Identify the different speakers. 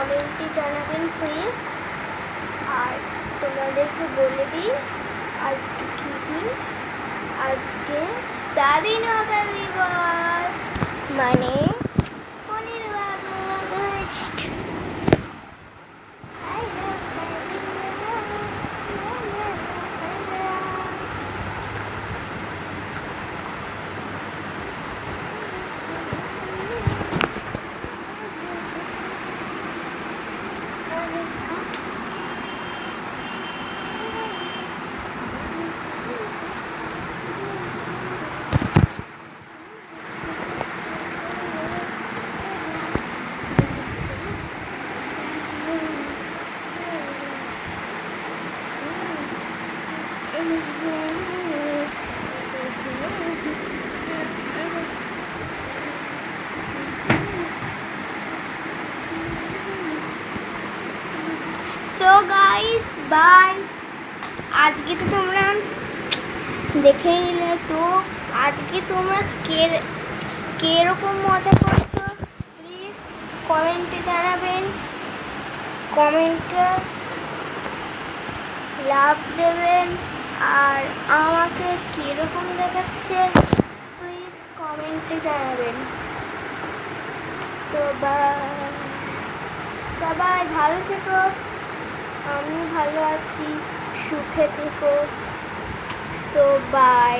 Speaker 1: কমেন্টে জানাবেন প্লিজ। আর তোমাদেরকে বলে দিই আজকে কী দিন। আজকে স্বাধীনতা দিবস, মানে 15 আগস্ট। So guys bye. আজকে তো তোমরা দেখে নিলে, তো আজকে তোমরা কে রকম মজা করছো প্লিজ কমেন্টে জানাবেন। কমেন্টে লাভ দেবেন। আর আমাকে কীরকম দেখাচ্ছে প্লিজ কমেন্টে জানাবেন। সবাই ভালো থেকো, আমি ভালো আছি, সুখে থেকো। So by.